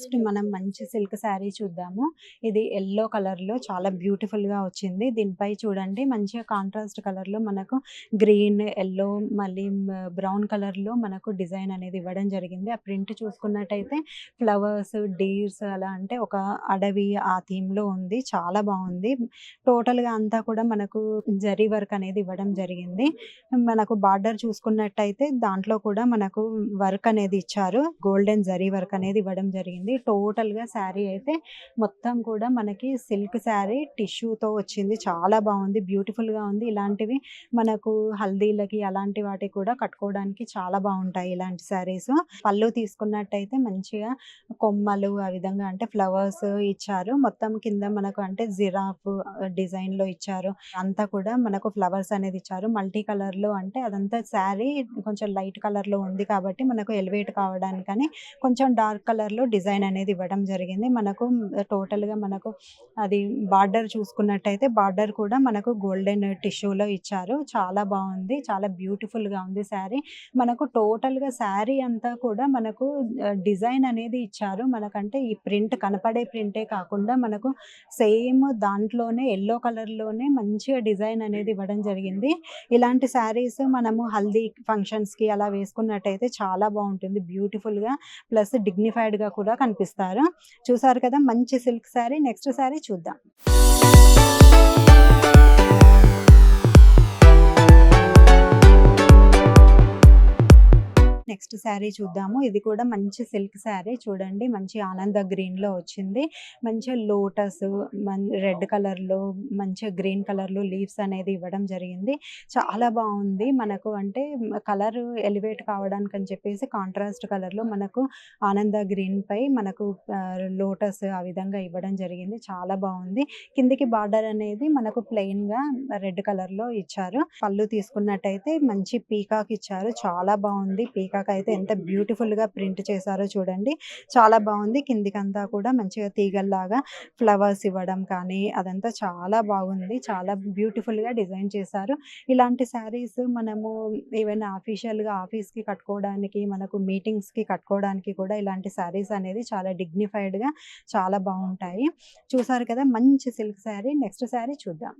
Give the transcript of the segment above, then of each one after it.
Next మనం మంచి silk sari చూద్దాము. ఇది యెల్లో కలర్‌లో చాలా బ్యూటిఫుల్‌గా వచ్చింది. దీనిపై చూడండి మంచిగా కాంట్రాస్ట్ కలర్‌లో మనకు గ్రీన్, యెల్లో మళ్ళీ బ్రౌన్ కలర్‌లో మనకు డిజైన్ అనేది ఇవ్వడం జరిగింది. ఆ ప్రింట్ చూసుకున్నట్టయితే ఫ్లవర్స్, డీర్స్ అలా అంటే ఒక అడవి ఆ థీమ్‌లో ఉంది. చాలా బావుంది. టోటల్‌గా అంతా కూడా మనకు జరీ వర్క్ అనేది ఇవ్వడం జరిగింది. మనకు బార్డర్ చూసుకున్నట్టయితే దాంట్లో కూడా మనకు వర్క్ అనేది ఇచ్చారు. గోల్డెన్ జరీ వర్క్ అనేది ఇవ్వడం జరిగింది. టోటల్‌గా శారీ అయితే మొత్తం కూడా మనకి సిల్క్ శారీ టిష్యూతో వచ్చింది. చాలా బావుంది. బ్యూటిఫుల్‌గా ఉంది. ఇలాంటివి మనకు హల్దీలకి అలాంటి వాటికి కూడా కట్టుకోవడానికి చాలా బావుంటాయి ఇలాంటి శారీసు. పళ్ళు తీసుకున్నట్టయితే మంచిగా కొమ్మలు ఆ విధంగా అంటే ఫ్లవర్స్ ఇచ్చారు. మొత్తం కింద మనకు అంటే జిరాఫ్ డిజైన్‌లో ఇచ్చారు. అంతా కూడా మనకు ఫ్లవర్స్ అనేది ఇచ్చారు. మల్టీ కలర్‌లో అంటే అదంతా శారీ కొంచెం లైట్ కలర్‌లో ఉంది కాబట్టి మనకు ఎలివేట్ కావడానికని కొంచెం డార్క్ కలర్‌లో డిజైన్ అనేది ఇవ్వడం జరిగింది. మనకు టోటల్‌గా మనకు అది బార్డర్ చూసుకున్నట్టయితే బార్డర్ కూడా మనకు గోల్డెన్ టిష్యూలో ఇచ్చారు. చాలా బావుంది. చాలా బ్యూటిఫుల్‌గా ఉంది శారీ. మనకు టోటల్‌గా శారీ అంతా కూడా మనకు డిజైన్ అనేది ఇచ్చారు. మనకంటే ఈ ప్రింట్ కనపడే ప్రింటే కాకుండా మనకు సేమ్ దాంట్లోనే యెల్లో కలర్‌లోనే మంచిగా డిజైన్ అనేది ఇవ్వడం జరిగింది. ఇలాంటి శారీస్ మనము హల్దీ ఫంక్షన్స్‌కి అలా వేసుకున్నట్టయితే చాలా బావుంటుంది. బ్యూటిఫుల్‌గా ప్లస్ డిగ్నిఫైడ్‌గా కూడా కనిపిస్తారు. చూసారు కదా! మంచి సిల్క్ శారీ. నెక్స్ట్ శారీ చూద్దాం. నెక్స్ట్ శారీ చూద్దాము. ఇది కూడా మంచి సిల్క్ శారీ చూడండి. మంచి ఆనంద గ్రీన్‌లో వచ్చింది. మంచిగా లోటస్ రెడ్ కలర్‌లో మంచిగా గ్రీన్ కలర్‌లో లీవ్స్ అనేది ఇవ్వడం జరిగింది. చాలా బావుంది. మనకు అంటే కలర్ ఎలివేట్ కావడానికని చెప్పేసి కాంట్రాస్ట్ కలర్‌లో మనకు ఆనంద గ్రీన్‌పై మనకు లోటస్ ఆ విధంగా ఇవ్వడం జరిగింది. చాలా బావుంది. కిందికి బార్డర్ అనేది మనకు ప్లెయిన్‌గా రెడ్ కలర్‌లో ఇచ్చారు. పళ్ళు తీసుకున్నట్టయితే మంచి పీకాక్ ఇచ్చారు. చాలా బావుంది. పీకాక్ అయితే ఎంత బ్యూటిఫుల్‌గా ప్రింట్ చేశారో చూడండి. చాలా బావుంది. కిందికంతా కూడా మంచిగా తీగల్లాగా ఫ్లవర్స్ ఇవ్వడం కానీ అదంతా చాలా బాగుంది. చాలా బ్యూటిఫుల్‌గా డిజైన్ చేశారు. ఇలాంటి శారీస్ మనము ఏవైనా అఫీషియల్‌గా ఆఫీస్‌కి కట్టుకోవడానికి, మనకు మీటింగ్స్‌కి కట్టుకోవడానికి కూడా ఇలాంటి శారీస్ అనేది చాలా డిగ్నిఫైడ్‌గా చాలా బావుంటాయి. చూసారు కదా! మంచి సిల్క్ శారీ. నెక్స్ట్ శారీ చూద్దాం.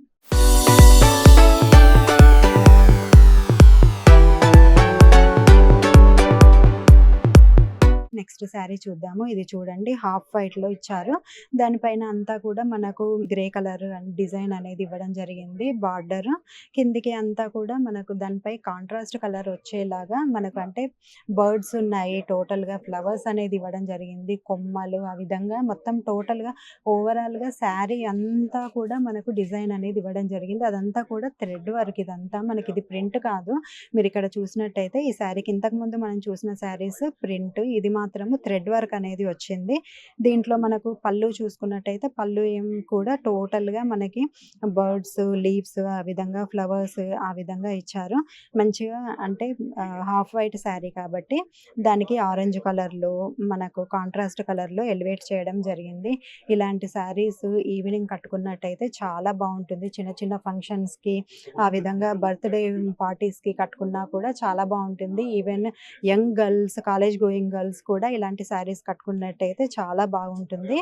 నెక్స్ట్ శారీ చూద్దాము. ఇది చూడండి హాఫ్ వైట్‌లో ఇచ్చారు. దానిపైన అంతా కూడా మనకు గ్రే కలర్ డిజైన్ అనేది ఇవ్వడం జరిగింది. బార్డర్ కిందికి అంతా కూడా మనకు దానిపై కాంట్రాస్ట్ కలర్ వచ్చేలాగా మనకు అంటే బర్డ్స్ ఉన్నాయి. టోటల్‌గా ఫ్లవర్స్ అనేది ఇవ్వడం జరిగింది. కొమ్మలు ఆ విధంగా మొత్తం టోటల్‌గా ఓవరాల్‌గా శారీ అంతా కూడా మనకు డిజైన్ అనేది ఇవ్వడం జరిగింది. అదంతా కూడా థ్రెడ్ వర్క్ ఇదంతా. మనకిది ప్రింట్ కాదు. మీరిక్కడ చూసినట్టయితే ఈ శారీకి ఇంతకుముందు మనం చూసిన శారీస్ ప్రింట్. ఇది మాత్రము థ్రెడ్ వర్క్ అనేది వచ్చింది. దీంట్లో మనకు పళ్ళు చూసుకున్నట్టయితే పళ్ళు కూడా టోటల్‌గా మనకి బర్డ్స్, లీవ్స్ ఆ విధంగా ఫ్లవర్స్ ఆ విధంగా ఇచ్చారు. మంచిగా అంటే హాఫ్ వైట్ శారీ కాబట్టి దానికి ఆరెంజ్ కలర్‌లో మనకు కాంట్రాస్ట్ కలర్‌లో ఎలివేట్ చేయడం జరిగింది. ఇలాంటి శారీస్ ఈవినింగ్ కట్టుకున్నట్టయితే చాలా బావుంటుంది. చిన్న చిన్న ఫంక్షన్స్‌కి ఆ విధంగా బర్త్‌డే పార్టీస్‌కి కట్టుకున్నా కూడా చాలా బావుంటుంది. Even young girls, college going girls కూడా ఇలాంటి శారీస్ కట్టుకున్నట్టయితే చాలా బాగుంటుంది.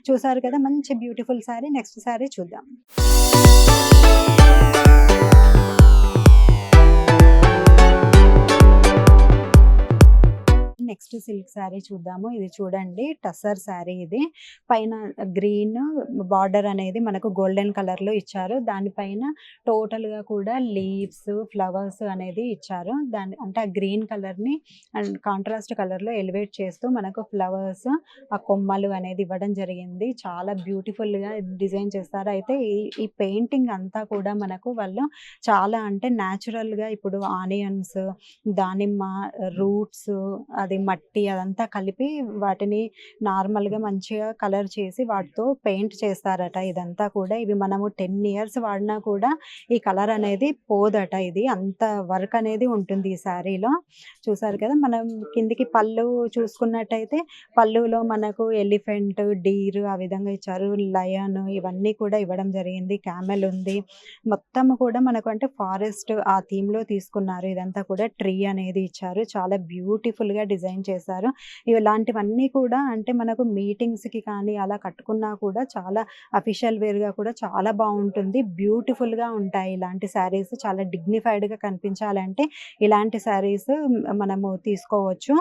చూసారు కదా! మంచి బ్యూటిఫుల్ శారీ. నెక్స్ట్ శారీ చూద్దాం. నెక్స్ట్ సిల్క్ శారీ చూద్దాము. ఇది చూడండి టస్సర్ శారీ ఇది. పైన గ్రీన్ బార్డర్ అనేది మనకు గోల్డెన్ కలర్‌లో ఇచ్చారు. దానిపైన టోటల్‌గా కూడా లీవ్స్, ఫ్లవర్స్ అనేది ఇచ్చారు. దాన్ని అంటే ఆ గ్రీన్ కలర్‌ని అండ్ కాంట్రాస్ట్ కలర్‌లో ఎలివేట్ చేస్తూ మనకు ఫ్లవర్స్, ఆ కొమ్మలు అనేది ఇవ్వడం జరిగింది. చాలా బ్యూటిఫుల్‌గా డిజైన్ చేస్తారు. అయితే ఈ పెయింటింగ్ అంతా కూడా మనకు వాళ్ళు చాలా అంటే న్యాచురల్‌గా ఇప్పుడు ఆనియన్స్, దానిమ్మ రూట్స్ అది మట్టి అదంతా కలిపి వాటిని నార్మల్‌గా మంచిగా కలర్ చేసి వాటితో పెయింట్ చేస్తారట ఇదంతా కూడా. ఇవి మనము 10 ఇయర్స్ వాడినా కూడా ఈ కలర్ అనేది పోదట ఇది. అంత వర్క్ అనేది ఉంటుంది ఈ శారీలో. చూసారు కదా! మనం కిందికి పళ్ళు చూసుకున్నట్టయితే పళ్ళులో మనకు ఎలిఫెంట్, డీర్ ఆ విధంగా ఇచ్చారు. లయన్ ఇవన్నీ కూడా ఇవ్వడం జరిగింది. క్యామెల్ ఉంది. మొత్తం కూడా మనకు అంటే ఫారెస్ట్ ఆ థీమ్‌లో తీసుకున్నారు. ఇదంతా కూడా ట్రీ అనేది ఇచ్చారు. చాలా బ్యూటిఫుల్‌గా డిజైన్ డిజైన్ చేశారు. ఇలాంటివన్నీ కూడా అంటే మనకు మీటింగ్స్‌కి కానీ అలా కట్టుకున్నా కూడా చాలా అఫీషియల్ వేర్‌గా కూడా చాలా బావుంటుంది. బ్యూటిఫుల్‌గా ఉంటాయి ఇలాంటి శారీస్. చాలా డిగ్నిఫైడ్‌గా కనిపించాలంటే ఇలాంటి శారీస్ మనము తీసుకోవచ్చు.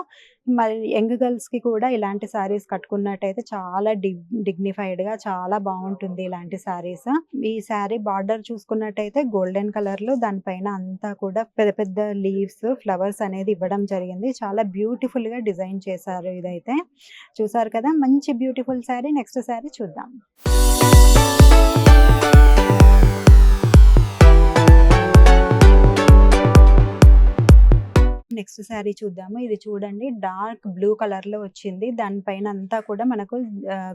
మరి యంగ్ గర్ల్స్‌కి కూడా ఇలాంటి శారీస్ కట్టుకున్నట్టయితే చాలా డిగ్నిఫైడ్‌గా చాలా బావుంటుంది ఇలాంటి శారీస్. ఈ శారీ బార్డర్ చూసుకున్నట్టయితే గోల్డెన్ కలర్‌లో దానిపైన అంతా కూడా పెద్ద పెద్ద లీవ్స్, ఫ్లవర్స్ అనేది ఇవ్వడం జరిగింది. చాలా బ్యూటిఫుల్‌గా డిజైన్ చేశారు ఇదైతే. చూసారు కదా! మంచి బ్యూటిఫుల్ శారీ. నెక్స్ట్ శారీ చూద్దాం. నెక్స్ట్ శారీ చూద్దాము. ఇది చూడండి డార్క్ బ్లూ కలర్‌లో వచ్చింది. దానిపైన అంతా కూడా మనకు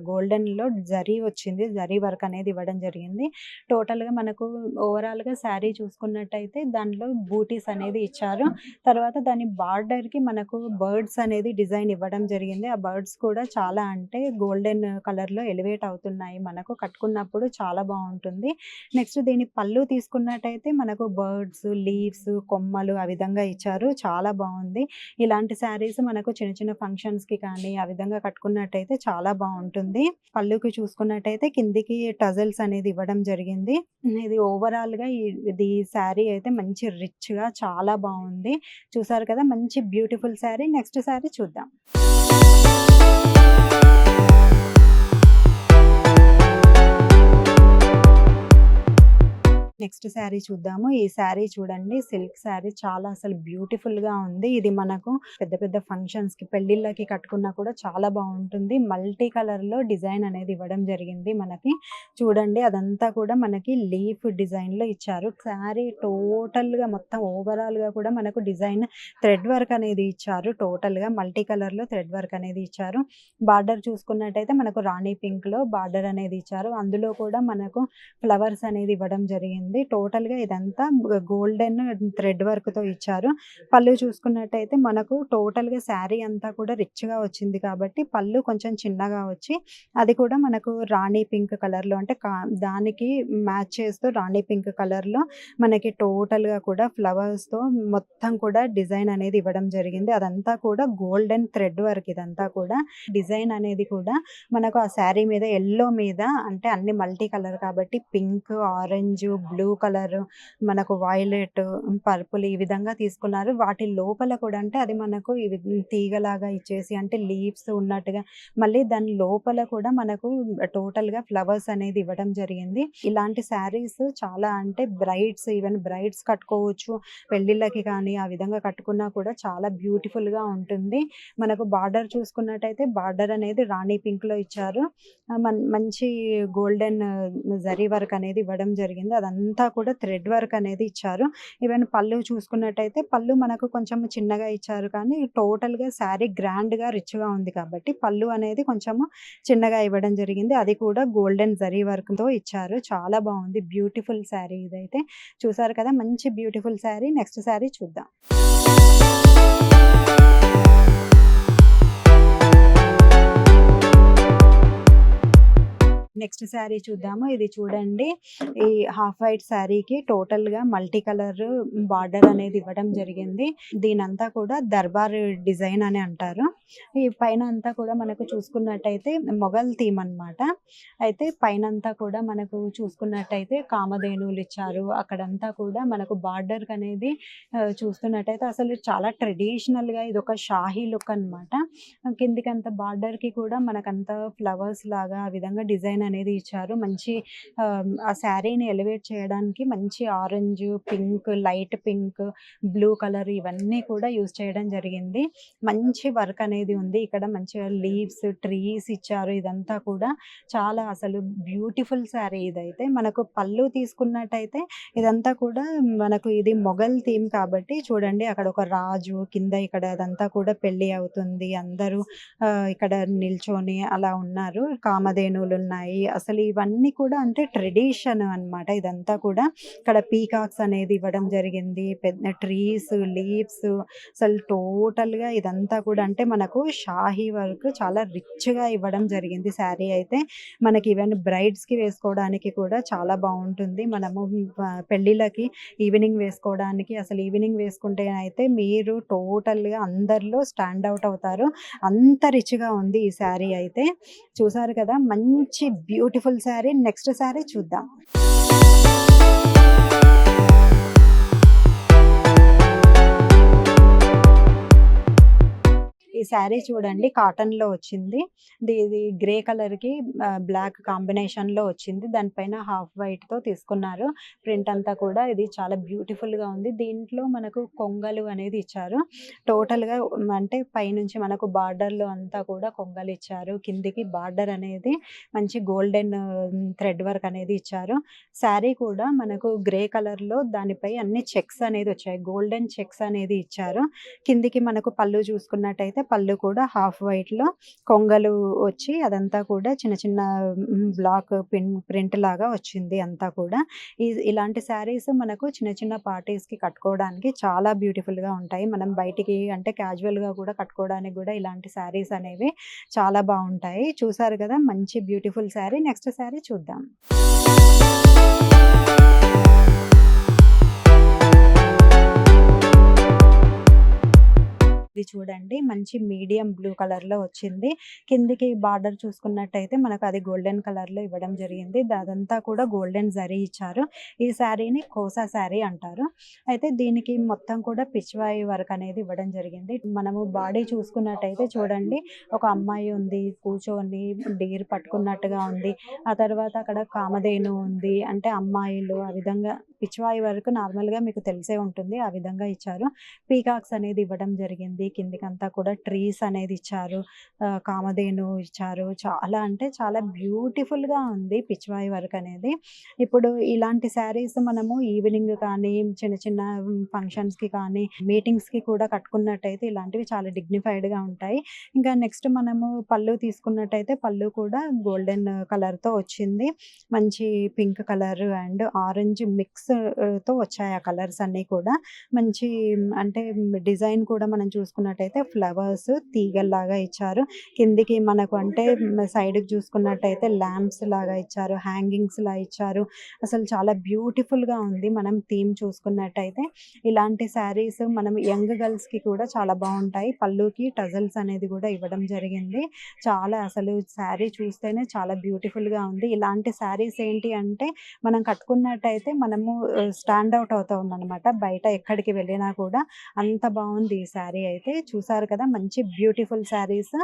గోల్డెన్‌లో జరీ వచ్చింది. జరీ వర్క్ అనేది ఇవ్వడం జరిగింది. టోటల్‌గా మనకు ఓవరాల్‌గా శారీ చూసుకున్నట్టయితే దాంట్లో బూటీస్ అనేది ఇచ్చారు. తర్వాత దాని బార్డర్‌కి మనకు బర్డ్స్ అనేది డిజైన్ ఇవ్వడం జరిగింది. ఆ బర్డ్స్ కూడా చాలా అంటే గోల్డెన్ కలర్‌లో ఎలివేట్ అవుతున్నాయి. మనకు కట్టుకున్నప్పుడు చాలా బావుంటుంది. నెక్స్ట్ దీని పళ్ళు తీసుకున్నట్టయితే మనకు బర్డ్స్, లీవ్స్, కొమ్మలు ఆ విధంగా ఇచ్చారు. చాలా బావుంది. ఇలాంటి శారీస్ మనకు చిన్న చిన్న ఫంక్షన్స్‌కి కానీ ఆ విధంగా కట్టుకున్నట్టయితే చాలా బావుంటుంది. పళ్ళుకి చూసుకున్నట్టయితే కిందికి టజల్స్ అనేది ఇవ్వడం జరిగింది. ఇది ఓవరాల్‌గా ఇది శారీ అయితే మంచి రిచ్‌గా చాలా బావుంది. చూసారు కదా! మంచి బ్యూటిఫుల్ శారీ. నెక్స్ట్ శారీ చూద్దాం. నెక్స్ట్ శారీ చూద్దాము. ఈ శారీ చూడండి సిల్క్ శారీ చాలా అసలు బ్యూటిఫుల్‌గా ఉంది. ఇది మనకు పెద్ద పెద్ద ఫంక్షన్స్‌కి, పెళ్ళిళ్ళకి కట్టుకున్నా కూడా చాలా బావుంటుంది. మల్టీ కలర్‌లో డిజైన్ అనేది ఇవ్వడం జరిగింది మనకి. చూడండి అదంతా కూడా మనకి లీఫ్ డిజైన్‌లో ఇచ్చారు. శారీ టోటల్‌గా మొత్తం ఓవరాల్‌గా కూడా మనకు డిజైన్ థ్రెడ్ వర్క్ అనేది ఇచ్చారు. టోటల్‌గా మల్టీ కలర్‌లో థ్రెడ్ వర్క్ అనేది ఇచ్చారు. బార్డర్ చూసుకున్నట్టయితే మనకు రాణి పింక్‌లో బార్డర్ అనేది ఇచ్చారు. అందులో కూడా మనకు ఫ్లవర్స్ అనేది ఇవ్వడం జరిగింది. టోటల్‌గా ఇదంతా గోల్డెన్ థ్రెడ్ వర్క్‌తో ఇచ్చారు. పళ్ళు చూసుకున్నట్టయితే మనకు టోటల్‌గా శారీ అంతా కూడా రిచ్‌గా వచ్చింది కాబట్టి పళ్ళు కొంచెం చిన్నగా వచ్చి అది కూడా మనకు రాణి పింక్ కలర్‌లో అంటే దానికి మ్యాచ్ చేస్తూ రాణి పింక్ కలర్‌లో మనకి టోటల్‌గా కూడా ఫ్లవర్స్‌తో మొత్తం కూడా డిజైన్ అనేది ఇవ్వడం జరిగింది. అదంతా కూడా గోల్డెన్ థ్రెడ్ వర్క్ ఇదంతా కూడా. డిజైన్ అనేది కూడా మనకు ఆ శారీ మీద యెల్లో మీద అంటే అన్ని మల్టీ కలర్ కాబట్టి పింక్, ఆరెంజ్, బ్లూ కలర్, మనకు వైలెట్, పర్పుల్ ఈ విధంగా తీసుకున్నారు. వాటి లోపల కూడా అంటే అది మనకు ఇవి తీగలాగా ఇచ్చేసి అంటే లీవ్స్ ఉన్నట్టుగా మళ్ళీ దాని లోపల కూడా మనకు టోటల్‌గా ఫ్లవర్స్ అనేది ఇవ్వడం జరిగింది. ఇలాంటి శారీస్ చాలా అంటే ఈవెన్ బ్రైడ్స్ కట్టుకోవచ్చు. పెళ్ళిళ్ళకి కానీ ఆ విధంగా కట్టుకున్నా కూడా చాలా బ్యూటిఫుల్‌గా ఉంటుంది. మనకు బార్డర్ చూసుకున్నట్టయితే బార్డర్ అనేది రాణి పింక్‌లో ఇచ్చారు. మంచి గోల్డెన్ జరీ వర్క్ అనేది ఇవ్వడం జరిగింది. అదంతా కూడా థ్రెడ్ వర్క్ అనేది ఇచ్చారు. ఈవెన్ పళ్ళు చూసుకున్నట్టయితే పళ్ళు మనకు కొంచెం చిన్నగా ఇచ్చారు కానీ టోటల్‌గా శారీ గ్రాండ్‌గా రిచ్‌గా ఉంది కాబట్టి పళ్ళు అనేది కొంచెము చిన్నగా ఇవ్వడం జరిగింది. అది కూడా గోల్డెన్ జరీ వర్క్‌తో ఇచ్చారు. చాలా బావుంది. బ్యూటిఫుల్ శారీ ఇదైతే. చూసారు కదా! మంచి బ్యూటిఫుల్ శారీ. నెక్స్ట్ శారీ చూద్దాం. నెక్స్ట్ శారీ చూద్దాము. ఇది చూడండి ఈ హాఫ్ వైట్ శారీకి టోటల్‌గా మల్టీ కలర్ బార్డర్ అనేది ఇవ్వడం జరిగింది. దీనంతా కూడా దర్బార్ డిజైన్ అని అంటారు. ఈ పైన అంతా కూడా మనకు చూసుకున్నట్టయితే మొఘల్ థీమ్ అన్నమాట. అయితే పైనంతా కూడా మనకు చూసుకున్నట్టయితే కామధేనువులు ఇచ్చారు. అక్కడంతా కూడా మనకు బార్డర్‌కి అనేది చూస్తున్నట్టయితే అసలు చాలా ట్రెడిషనల్‌గా ఇదొక షాహీ లుక్ అన్నమాట. కిందికంతా బార్డర్‌కి కూడా మనకంతా ఫ్లవర్స్ లాగా ఆ విధంగా డిజైన్ అనేది ఇచ్చారు. మంచి ఆ శారీని ఎలివేట్ చేయడానికి మంచి orange, pink, light pink, blue colour ఇవన్నీ కూడా యూజ్ చేయడం జరిగింది. మంచి వర్క్ అనేది ఉంది. ఇక్కడ మంచిగా లీవ్స్, ట్రీస్ ఇచ్చారు. ఇదంతా కూడా చాలా అసలు బ్యూటిఫుల్ శారీ ఇదైతే. మనకు పళ్ళు తీసుకున్నట్టయితే ఇదంతా కూడా మనకు ఇది మొఘల్ థీమ్ కాబట్టి చూడండి అక్కడ ఒక రాజు, కింద ఇక్కడ అదంతా కూడా పెళ్లి అవుతుంది. అందరూ ఇక్కడ నిల్చొని అలా ఉన్నారు. కామధేనువులున్నాయి. అసలు ఇవన్నీ కూడా అంటే ట్రెడిషన్ అన్నమాట ఇదంతా కూడా. ఇక్కడ పీకాక్స్ అనేది ఇవ్వడం జరిగింది. పెద్ద ట్రీస్, లీవ్స్ అసలు టోటల్‌గా ఇదంతా కూడా అంటే మనకు షాహీ వర్క్ చాలా రిచ్‌గా ఇవ్వడం జరిగింది శారీ అయితే. మనకి ఈవెన్ బ్రైడ్స్‌కి వేసుకోవడానికి కూడా చాలా బావుంటుంది. మనము పెళ్ళిళ్ళకి ఈవినింగ్ వేసుకోవడానికి అసలు ఈవినింగ్ వేసుకుంటే అయితే మీరు టోటల్‌గా అందరిలో స్టాండ్ ఔట్ అవుతారు. అంత రిచ్‌గా ఉంది ఈ శారీ అయితే. చూసారు కదా! మంచి బ్యూటిఫుల్ శారీ. నెక్స్ట్ శారీ చూద్దాం. ఈ శారీ చూడండి కాటన్‌లో వచ్చింది. ఇది గ్రే కలర్‌కి బ్లాక్ కాంబినేషన్‌లో వచ్చింది. దానిపైన హాఫ్ వైట్‌తో తీసుకున్నారు. ప్రింట్ అంతా కూడా ఇది చాలా బ్యూటిఫుల్‌గా ఉంది. దీంట్లో మనకు కొంగలు అనేది ఇచ్చారు. టోటల్‌గా అంటే పైనుంచి మనకు బార్డర్‌లో అంతా కూడా కొంగలు ఇచ్చారు. కిందికి బార్డర్ అనేది మంచి గోల్డెన్ థ్రెడ్ వర్క్ అనేది ఇచ్చారు. శారీ కూడా మనకు గ్రే కలర్‌లో దానిపై అన్ని చెక్స్ అనేది వచ్చాయి. గోల్డెన్ చెక్స్ అనేది ఇచ్చారు. కిందికి మనకు పళ్ళు చూసుకున్నట్టయితే పళ్ళు కూడా హాఫ్ వైట్‌లో కొంగలు వచ్చి అదంతా కూడా చిన్న చిన్న బ్లాక్ ప్రింట్ లాగా వచ్చింది అంతా కూడా. ఇలాంటి శారీస్ మనకు చిన్న చిన్న పార్టీస్‌కి కట్టుకోవడానికి చాలా బ్యూటిఫుల్‌గా ఉంటాయి. మనం బయటికి అంటే క్యాజువల్‌గా కూడా కట్టుకోవడానికి కూడా ఇలాంటి శారీస్ అనేవి చాలా బావుంటాయి. చూసారు కదా! మంచి బ్యూటిఫుల్ శారీ. నెక్స్ట్ శారీ చూద్దాం. ఇది చూడండి మంచి మీడియం బ్లూ కలర్‌లో వచ్చింది. కిందికి బార్డర్ చూసుకున్నట్టయితే మనకు అది గోల్డెన్ కలర్‌లో ఇవ్వడం జరిగింది. అదంతా కూడా గోల్డెన్ జరీ ఇచ్చారు. ఈ శారీని కోసా శారీ అంటారు. అయితే దీనికి మొత్తం కూడా పిచ్‌వాయి వర్క్ అనేది ఇవ్వడం జరిగింది. మనము బాడీ చూసుకున్నట్టయితే చూడండి ఒక అమ్మాయి ఉంది. కూర్చొని డీర్ పట్టుకున్నట్టుగా ఉంది. ఆ తర్వాత అక్కడ కామధేను ఉంది. అంటే అమ్మాయిలు ఆ విధంగా పిచ్‌వాయి వర్క్ నార్మల్‌గా మీకు తెలిసే ఉంటుంది. ఆ విధంగా ఇచ్చారు. పీకాక్స్ అనేది ఇవ్వడం జరిగింది. కిందికంతా కూడా ట్రీస్ అనేది ఇచ్చారు. కామధేను ఇచ్చారు. చాలా అంటే చాలా బ్యూటిఫుల్‌గా ఉంది పిచ్‌వాయి వర్క్ అనేది. ఇప్పుడు ఇలాంటి శారీస్ మనము ఈవినింగ్ కానీ, చిన్న చిన్న ఫంక్షన్స్‌కి కానీ, మీటింగ్స్‌కి కూడా కట్టుకున్నట్టయితే ఇలాంటివి చాలా డిగ్నిఫైడ్‌గా ఉంటాయి. ఇంకా నెక్స్ట్ మనము పళ్ళు తీసుకున్నట్టయితే పళ్ళు కూడా గోల్డెన్ కలర్‌తో వచ్చింది. మంచి పింక్ కలర్ అండ్ ఆరెంజ్ మిక్స్‌తో వచ్చాయి ఆ కలర్స్ అన్నీ కూడా. మంచి అంటే డిజైన్ కూడా మనం చూసుకున్నట్టయితే ఫ్లవర్స్ తీగల్లాగా ఇచ్చారు. కిందికి మనకు అంటే సైడ్‌కి చూసుకున్నట్టయితే ల్యాంప్స్ లాగా ఇచ్చారు. హ్యాంగింగ్స్‌లా ఇచ్చారు. అసలు చాలా బ్యూటిఫుల్‌గా ఉంది. మనం థీమ్ చూసుకున్నట్టయితే ఇలాంటి శారీస్ మనం యంగ్ గర్ల్స్‌కి కూడా చాలా బావుంటాయి. పళ్ళుకి టజల్స్ అనేది కూడా ఇవ్వడం జరిగింది. చాలా అసలు శారీ చూస్తేనే చాలా బ్యూటిఫుల్‌గా ఉంది. ఇలాంటి శారీస్ ఏంటి అంటే మనం కట్టుకున్నట్టయితే మనము స్టాండ్ ఔట్ అవుతామనమాట. బయట ఎక్కడికి వెళ్ళినా కూడా అంత బావుంది ఈ శారీ అయితే. చూసారు కదా! మంచి బ్యూటిఫుల్ శారీస్.